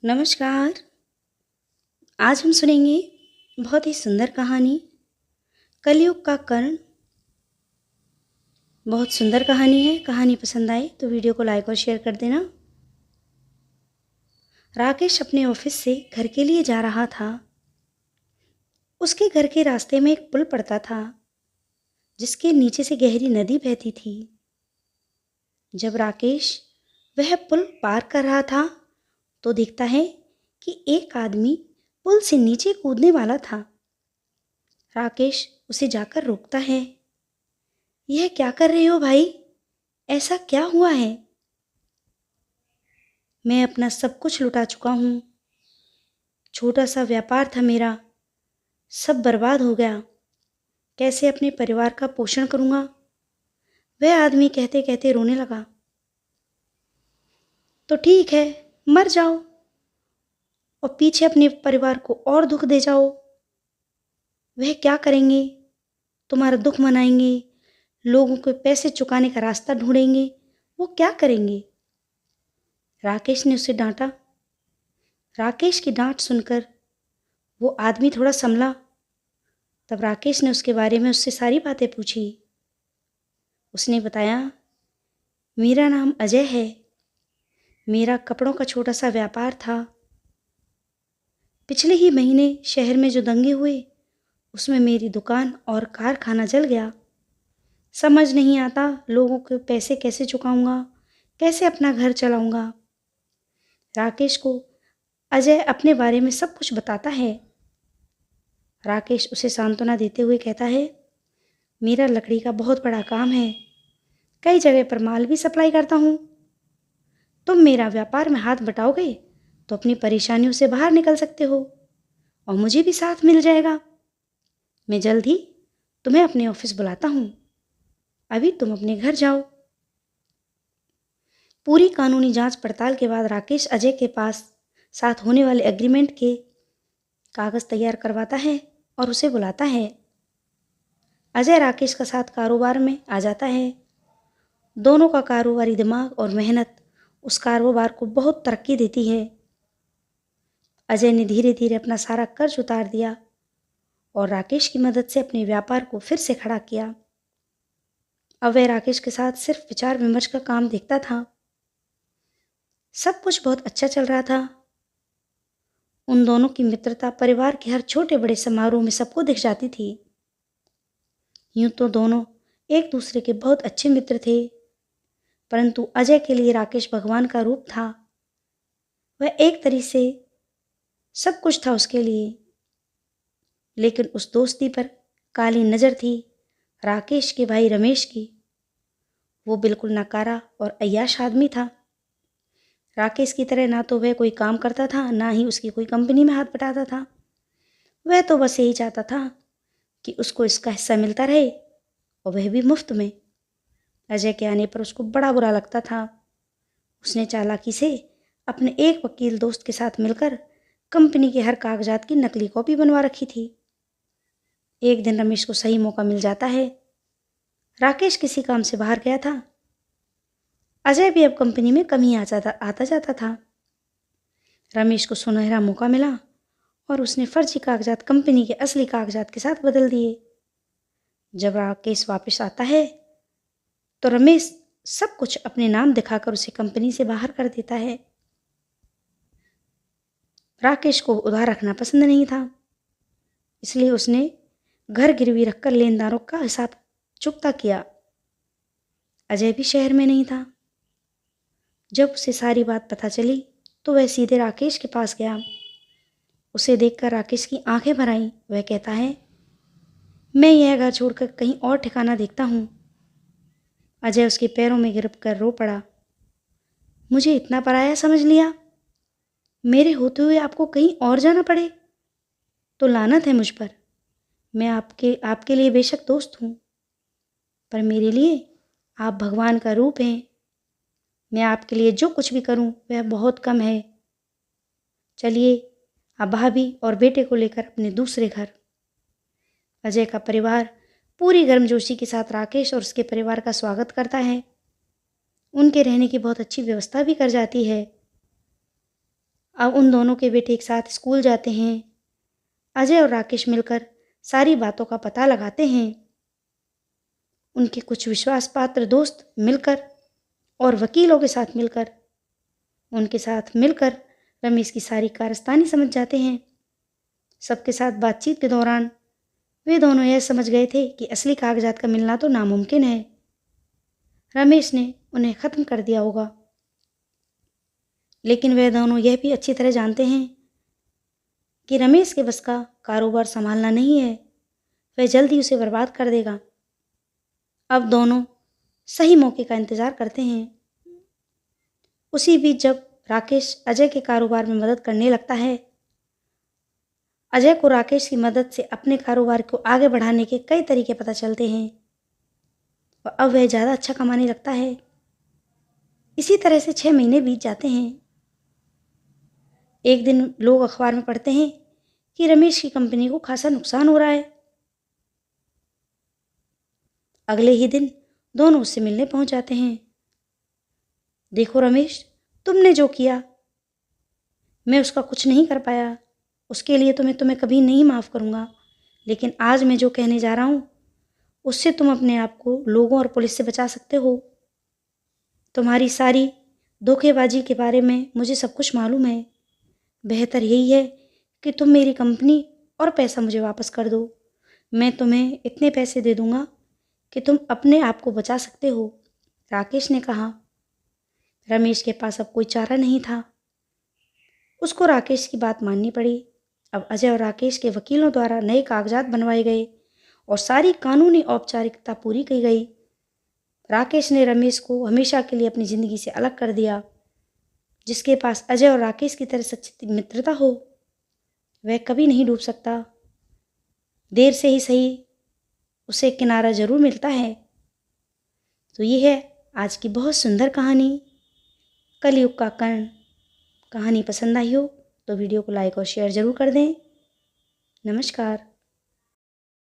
नमस्कार। आज हम सुनेंगे बहुत ही सुंदर कहानी कलयुग का कर्ण। बहुत सुंदर कहानी है। कहानी पसंद आए तो वीडियो को लाइक और शेयर कर देना। राकेश अपने ऑफिस से घर के लिए जा रहा था। उसके घर के रास्ते में एक पुल पड़ता था जिसके नीचे से गहरी नदी बहती थी। जब राकेश वह पुल पार कर रहा था तो देखता है कि एक आदमी पुल से नीचे कूदने वाला था। राकेश उसे जाकर रोकता है। यह क्या कर रहे हो भाई? ऐसा क्या हुआ है? मैं अपना सब कुछ लुटा चुका हूँ। छोटा सा व्यापार था मेरा, सब बर्बाद हो गया। कैसे अपने परिवार का पोषण करूँगा? वह आदमी कहते कहते रोने लगा। तो ठीक है, मर जाओ और पीछे अपने परिवार को और दुख दे जाओ। वह क्या करेंगे? तुम्हारा दुख मनाएंगे, लोगों को पैसे चुकाने का रास्ता ढूंढेंगे। वो क्या करेंगे? राकेश ने उसे डांटा। राकेश की डांट सुनकर वो आदमी थोड़ा संभला। तब राकेश ने उसके बारे में उससे सारी बातें पूछी। उसने बताया, मेरा नाम अजय है। मेरा कपड़ों का छोटा सा व्यापार था। पिछले ही महीने शहर में जो दंगे हुए उसमें मेरी दुकान और कारखाना जल गया। समझ नहीं आता लोगों के पैसे कैसे चुकाऊंगा, कैसे अपना घर चलाऊंगा। राकेश को अजय अपने बारे में सब कुछ बताता है। राकेश उसे सांत्वना देते हुए कहता है, मेरा लकड़ी का बहुत बड़ा काम है। कई जगह पर माल भी सप्लाई करता हूँ। तुम मेरा व्यापार में हाथ बटाओगे तो अपनी परेशानियों से बाहर निकल सकते हो और मुझे भी साथ मिल जाएगा। मैं जल्द ही तुम्हें अपने ऑफिस बुलाता हूँ। अभी तुम अपने घर जाओ। पूरी कानूनी जांच पड़ताल के बाद राकेश अजय के पास साथ होने वाले एग्रीमेंट के कागज़ तैयार करवाता है और उसे बुलाता है। अजय राकेश का साथ कारोबार में आ जाता है। दोनों का कारोबारी दिमाग और मेहनत उस कारोबार को बहुत तरक्की देती है। अजय ने धीरे धीरे अपना सारा कर्ज उतार दिया और राकेश की मदद से अपने व्यापार को फिर से खड़ा किया। अब वह राकेश के साथ सिर्फ विचार विमर्श का काम देखता था। सब कुछ बहुत अच्छा चल रहा था। उन दोनों की मित्रता परिवार के हर छोटे बड़े समारोह में सबको दिख जाती थी। यूं तो दोनों एक दूसरे के बहुत अच्छे मित्र थे, परंतु अजय के लिए राकेश भगवान का रूप था। वह एक तरीके से सब कुछ था उसके लिए। लेकिन उस दोस्ती पर काली नज़र थी राकेश के भाई रमेश की। वो बिल्कुल नकारा और अय्याश आदमी था। राकेश की तरह ना तो वह कोई काम करता था, ना ही उसकी कोई कंपनी में हाथ बटाता था। वह तो बस यही चाहता था कि उसको इसका हिस्सा मिलता रहे और वह भी मुफ्त में। अजय के आने पर उसको बड़ा बुरा लगता था। उसने चालाकी से अपने एक वकील दोस्त के साथ मिलकर कंपनी के हर कागजात की नकली कॉपी बनवा रखी थी। एक दिन रमेश को सही मौका मिल जाता है। राकेश किसी काम से बाहर गया था। अजय भी अब कंपनी में कम ही आता जाता था। रमेश को सुनहरा मौका मिला और उसने फर्जी कागजात कंपनी के असली कागजात के साथ बदल दिए। जब राकेश वापस आता है तो रमेश सब कुछ अपने नाम दिखाकर उसे कंपनी से बाहर कर देता है। राकेश को उधार रखना पसंद नहीं था, इसलिए उसने घर गिरवी रखकर लेनदारों का हिसाब चुकता किया। अजय भी शहर में नहीं था। जब उसे सारी बात पता चली तो वह सीधे राकेश के पास गया। उसे देखकर राकेश की आंखें भर आईं। वह कहता है, मैं यह घर छोड़कर कहीं और ठिकाना देखता हूँ। अजय उसके पैरों में गिर कर रो पड़ा। मुझे इतना पराया समझ लिया? मेरे होते हुए आपको कहीं और जाना पड़े तो लानत है मुझ पर। मैं आपके लिए बेशक दोस्त हूँ, पर मेरे लिए आप भगवान का रूप हैं। मैं आपके लिए जो कुछ भी करूँ वह बहुत कम है। चलिए अब भाभी और बेटे को लेकर अपने दूसरे घर। अजय का परिवार पूरी गर्मजोशी के साथ राकेश और उसके परिवार का स्वागत करता है। उनके रहने की बहुत अच्छी व्यवस्था भी कर जाती है। अब उन दोनों के बेटे एक साथ स्कूल जाते हैं। अजय और राकेश मिलकर सारी बातों का पता लगाते हैं। उनके कुछ विश्वास पात्र दोस्त मिलकर और वकीलों के साथ मिलकर उनके साथ मिलकर रमेश की सारी कारस्तानी समझ जाते हैं। सबके साथ बातचीत के दौरान वे दोनों यह समझ गए थे कि असली कागजात का मिलना तो नामुमकिन है। रमेश ने उन्हें ख़त्म कर दिया होगा, लेकिन वे दोनों यह भी अच्छी तरह जानते हैं कि रमेश के बस का कारोबार संभालना नहीं है, वह जल्द ही उसे बर्बाद कर देगा। अब दोनों सही मौके का इंतज़ार करते हैं। उसी बीच जब राकेश अजय के कारोबार में मदद करने लगता है, अजय को राकेश की मदद से अपने कारोबार को आगे बढ़ाने के कई तरीके पता चलते हैं और अब वह ज़्यादा अच्छा कमाने लगता है। इसी तरह से 6 महीने बीत जाते हैं। एक दिन लोग अखबार में पढ़ते हैं कि रमेश की कंपनी को खासा नुकसान हो रहा है। अगले ही दिन दोनों उससे मिलने पहुंच जाते हैं। देखो रमेश, तुमने जो किया मैं उसका कुछ नहीं कर पाया, उसके लिए तो मैं तुम्हें कभी नहीं माफ़ करूँगा। लेकिन आज मैं जो कहने जा रहा हूँ उससे तुम अपने आप को लोगों और पुलिस से बचा सकते हो। तुम्हारी सारी धोखेबाजी के बारे में मुझे सब कुछ मालूम है। बेहतर यही है कि तुम मेरी कंपनी और पैसा मुझे वापस कर दो। मैं तुम्हें इतने पैसे दे दूँगा कि तुम अपने आप को बचा सकते हो, राकेश ने कहा। रमेश के पास अब कोई चारा नहीं था, उसको राकेश की बात माननी पड़ी। अब अजय और राकेश के वकीलों द्वारा नए कागजात बनवाए गए और सारी कानूनी औपचारिकता पूरी की गई। राकेश ने रमेश को हमेशा के लिए अपनी ज़िंदगी से अलग कर दिया। जिसके पास अजय और राकेश की तरह सच्ची मित्रता हो, वह कभी नहीं डूब सकता। देर से ही सही उसे किनारा जरूर मिलता है। तो ये है आज की बहुत सुंदर कहानी, कलयुग का कर्ण। कहानी पसंद आई हो तो वीडियो को लाइक और शेयर ज़रूर कर दें। नमस्कार।